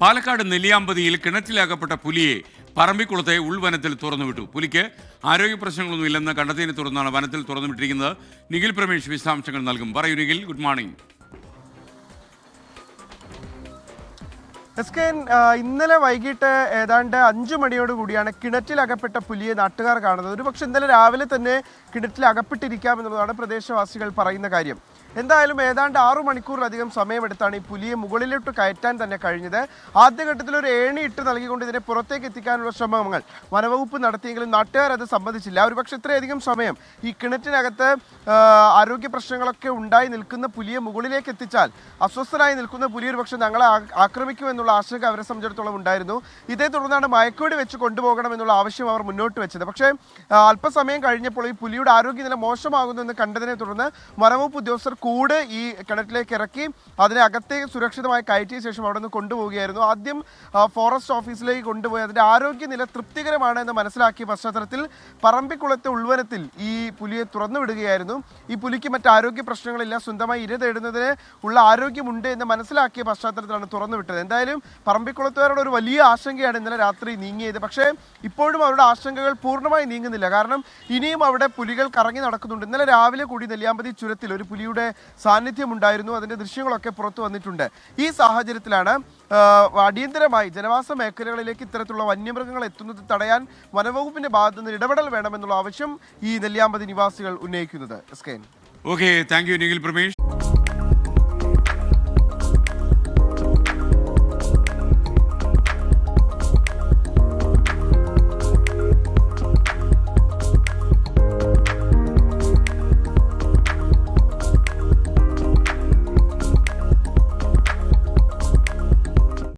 പാലക്കാട് നെല്ലിയാമ്പതിയിൽ കിണറ്റിലകപ്പെട്ട പുലിയെ പറമ്പിക്കുളത്തെ ഉൾവനത്തിൽ തുറന്നുവിട്ടു. പുലിക്ക് ആരോഗ്യ പ്രശ്നങ്ങളൊന്നും ഇല്ലെന്ന് കണ്ടെത്തിയതിനെ തുടർന്നാണ് വനത്തിൽ തുറന്നുവിട്ടിരിക്കുന്നത്. നിഖിൽ പ്രമേഷ് വിശദാംശങ്ങൾ നൽകും. പറയൂ നിഖിൽ, ഗുഡ് മോർണിംഗ്. ഇന്നലെ വൈകിട്ട് ഏതാണ്ട് 5 മണിയോട് കൂടിയാണ് കിണറ്റിലകപ്പെട്ട പുലിയെ നാട്ടുകാർ കാണുന്നത്. ഒരു പക്ഷേ ഇന്നലെ രാവിലെ തന്നെ കിണറ്റിൽ അകപ്പെട്ടിരിക്കാം എന്നുള്ളതാണ് പ്രദേശവാസികൾ പറയുന്ന കാര്യം. എന്തായാലും ഏതാണ്ട് 6 മണിക്കൂറിലധികം സമയമെടുത്താണ് ഈ പുലിയെ മുകളിലോട്ട് കയറ്റാൻ തന്നെ കഴിഞ്ഞത്. ആദ്യഘട്ടത്തിൽ ഒരു ഏണി ഇട്ട് നൽകിക്കൊണ്ട് ഇതിനെ പുറത്തേക്ക് എത്തിക്കാനുള്ള ശ്രമങ്ങൾ വനവകുപ്പ് നടത്തിയെങ്കിലും നാട്ടുകാർ അത് സമ്മതിച്ചില്ല. ഒരുപക്ഷെ ഇത്രയധികം സമയം ഈ കിണറ്റിനകത്ത് ആരോഗ്യ പ്രശ്നങ്ങളൊക്കെ ഉണ്ടായി നിൽക്കുന്ന പുലിയെ മുകളിലേക്ക് എത്തിച്ചാൽ അസ്വസ്ഥനായി നിൽക്കുന്ന പുലി ഒരു പക്ഷേ ഞങ്ങളെ ആക്രമിക്കുമെന്നുള്ള ആശങ്ക അവരെ സംബന്ധിച്ചിടത്തോളം ഉണ്ടായിരുന്നു. ഇതേ തുടർന്നാണ് മയക്കുവെടി വെച്ച് കൊണ്ടുപോകണമെന്നുള്ള ആവശ്യം അവർ മുന്നോട്ട് വെച്ചത്. പക്ഷേ അല്പസമയം കഴിഞ്ഞപ്പോൾ ഈ പുലിയുടെ ആരോഗ്യനില മോശമാകുന്നു എന്ന് കണ്ടതിനെ തുടർന്ന് വനവകുപ്പ് ഉദ്യോഗസ്ഥർ കൂട് ഈ കിണറ്റിലേക്ക് ഇറക്കി അതിനെ അകത്തേക്ക് സുരക്ഷിതമായി കയറ്റിയ ശേഷം അവിടെ നിന്ന് കൊണ്ടുപോവുകയായിരുന്നു. ആദ്യം ഫോറസ്റ്റ് ഓഫീസിലേക്ക് കൊണ്ടുപോയി അതിൻ്റെ ആരോഗ്യനില തൃപ്തികരമാണ് എന്ന് മനസ്സിലാക്കിയ പശ്ചാത്തലത്തിൽ പറമ്പിക്കുളത്തെ ഉൾവനത്തിൽ ഈ പുലിയെ തുറന്നു വിടുകയായിരുന്നു. ഈ പുലിക്ക് മറ്റ് ആരോഗ്യ പ്രശ്നങ്ങളില്ല, സ്വന്തമായി ഇര തേടുന്നതിന് ഉള്ള ആരോഗ്യമുണ്ട് എന്ന് മനസ്സിലാക്കിയ പശ്ചാത്തലത്തിലാണ് തുറന്നു വിട്ടത്. എന്തായാലും പറമ്പിക്കുളത്തുകാരുടെ ഒരു വലിയ ആശങ്കയാണ് ഇന്നലെ രാത്രി നീങ്ങിയത്. പക്ഷേ ഇപ്പോഴും അവരുടെ ആശങ്കകൾ പൂർണ്ണമായി നീങ്ങുന്നില്ല. കാരണം ഇനിയും അവിടെ പുലികൾ കറങ്ങി നടക്കുന്നുണ്ട്. ഇന്നലെ രാവിലെ കൂടി നെല്ലിയാമ്പതി ചുരത്തിൽ ഒരു പുലിയുടെ സാന്നിധ്യം ഉണ്ടായിരുന്നു. അതിൻ്റെ ദൃശ്യങ്ങളൊക്കെ പുറത്തു വന്നിട്ടുണ്ട്. ഈ സാഹചര്യത്തിലാണ് അടിയന്തരമായി ജനവാസ മേഖലകളിലേക്ക് ഇത്തരത്തിലുള്ള വന്യമൃഗങ്ങൾ എത്തുന്നത് തടയാൻ വനവകുപ്പിന്റെ ഭാഗത്തു നിന്ന് ഇടപെടൽ വേണമെന്നുള്ള ആവശ്യം ഈ നെല്ലിയാമ്പതി നിവാസികൾ ഉന്നയിക്കുന്നത്. Okay, thank you Nikhil Pramesh.